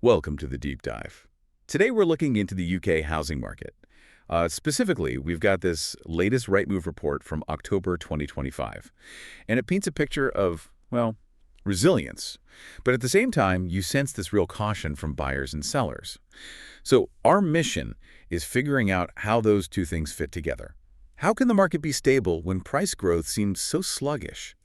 Welcome to the deep dive. Today we're looking into the UK housing market. Specifically, we've got this latest Rightmove report from October 2025, and it paints a picture of, well, resilience. But at the same time, you sense this real caution from buyers and sellers. So our mission is figuring out how those two things fit together. How can the market be stable when price growth seems so sluggish?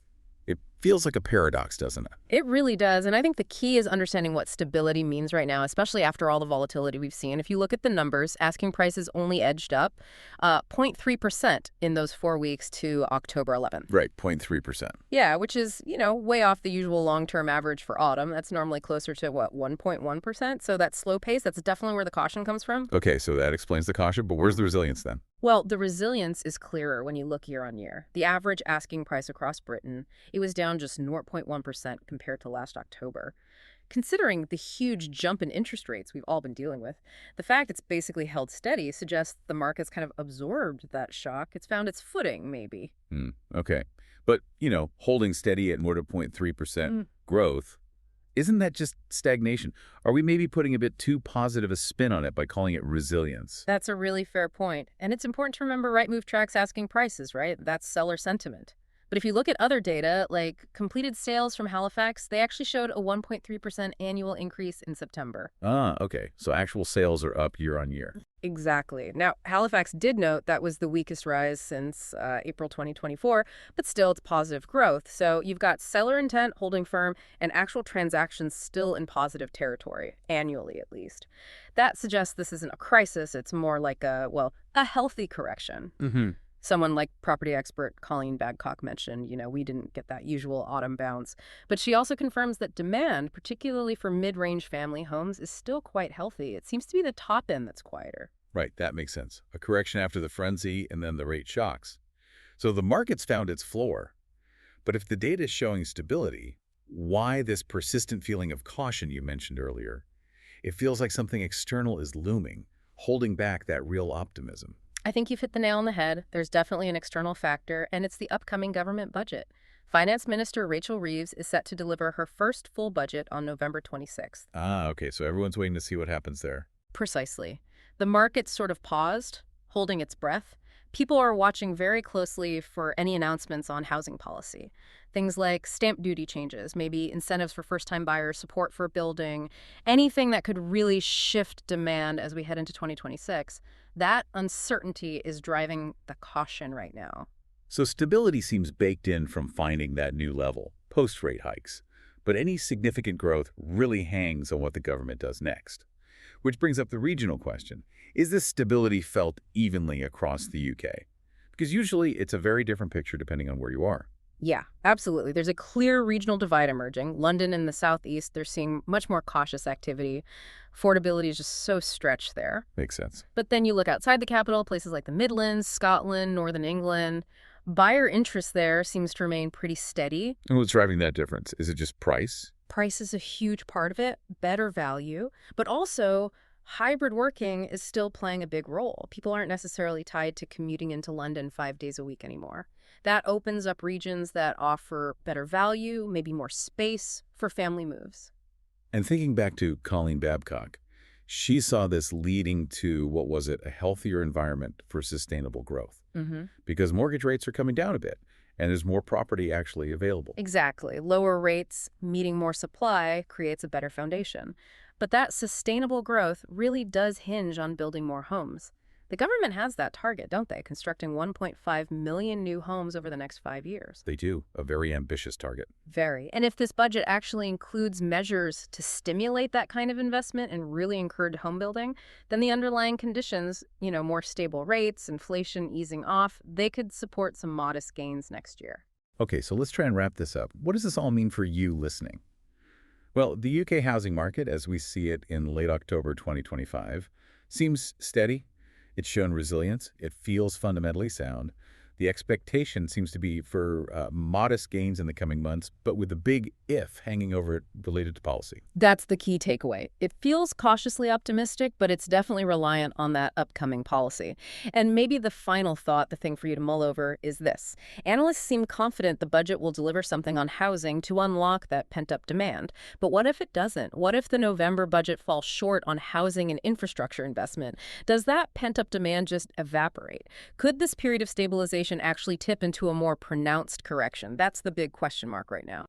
It feels like a paradox, doesn't it? It really does. And I think the key is understanding what stability means right now, especially after all the volatility we've seen. If you look at the numbers, asking prices only edged up 0.3% in those 4 weeks to October 11th. Right, 0.3%. Yeah, which is, way off the usual long-term average for autumn. That's normally closer to, 1.1%? So that slow pace, that's definitely where the caution comes from. Okay, so that explains the caution, but where's the resilience then? Well, the resilience is clearer when you look year on year. The average asking price across Britain, it was down just 0.1% compared to last October. Considering the huge jump in interest rates we've all been dealing with, the fact it's basically held steady suggests the market's kind of absorbed that shock. It's found its footing, maybe. Okay. But, holding steady at more than 0.3% growth, isn't that just stagnation? Are we maybe putting a bit too positive a spin on it by calling it resilience? That's a really fair point. And it's important to remember Rightmove tracks asking prices, right? That's seller sentiment. But if you look at other data, like completed sales from Halifax, they actually showed a 1.3% annual increase in September. Okay. So actual sales are up year on year. Exactly. Now, Halifax did note that was the weakest rise since April 2024, but still it's positive growth. So you've got seller intent holding firm and actual transactions still in positive territory, annually at least. That suggests this isn't a crisis. It's more like a healthy correction. Someone like property expert Colleen Babcock mentioned, we didn't get that usual autumn bounce. But she also confirms that demand, particularly for mid-range family homes, is still quite healthy. It seems to be the top end that's quieter. Right, that makes sense. A correction after the frenzy and then the rate shocks. So the market's found its floor. But if the data is showing stability, why this persistent feeling of caution you mentioned earlier? It feels like something external is looming, holding back that real optimism. I think you've hit the nail on the head. There's definitely an external factor, and it's the upcoming government budget. Finance Minister Rachel Reeves is set to deliver her first full budget on November 26th. Okay, so everyone's waiting to see what happens there. Precisely. The market's sort of paused, holding its breath. People are watching very closely for any announcements on housing policy. Things like stamp duty changes, maybe incentives for first-time buyers, support for building, anything that could really shift demand as we head into 2026. That uncertainty is driving the caution right now. So stability seems baked in from finding that new level, post-rate hikes. But any significant growth really hangs on what the government does next. Which brings up the regional question. Is this stability felt evenly across the UK? Because usually it's a very different picture depending on where you are. Yeah, absolutely. There's a clear regional divide emerging. London and the southeast, they're seeing much more cautious activity. Affordability is just so stretched there. Makes sense. But then you look outside the capital, places like the Midlands, Scotland, Northern England. Buyer interest there seems to remain pretty steady. And what's driving that difference? Is it just price? Price is a huge part of it, better value, but also hybrid working is still playing a big role. People aren't necessarily tied to commuting into London 5 days a week anymore. That opens up regions that offer better value, maybe more space for family moves. And thinking back to Colleen Babcock, she saw this leading to, a healthier environment for sustainable growth. Because mortgage rates are coming down a bit, and there's more property actually available. Exactly. Lower rates, meeting more supply, creates a better foundation. But that sustainable growth really does hinge on building more homes. The government has that target, don't they? Constructing 1.5 million new homes over the next 5 years. They do. A very ambitious target. Very. And if this budget actually includes measures to stimulate that kind of investment and really encourage home building, then the underlying conditions, more stable rates, inflation easing off, they could support some modest gains next year. Okay, so let's try and wrap this up. What does this all mean for you listening? Well, the UK housing market, as we see it in late October 2025, seems steady. It's shown resilience. It feels fundamentally sound. The expectation seems to be for modest gains in the coming months, but with a big if hanging over it related to policy. That's the key takeaway. It feels cautiously optimistic, but it's definitely reliant on that upcoming policy. And maybe the final thought, the thing for you to mull over, is this. Analysts seem confident the budget will deliver something on housing to unlock that pent-up demand. But what if it doesn't? What if the November budget falls short on housing and infrastructure investment? Does that pent-up demand just evaporate? Could this period of stabilization actually tip into a more pronounced correction? That's the big question mark right now.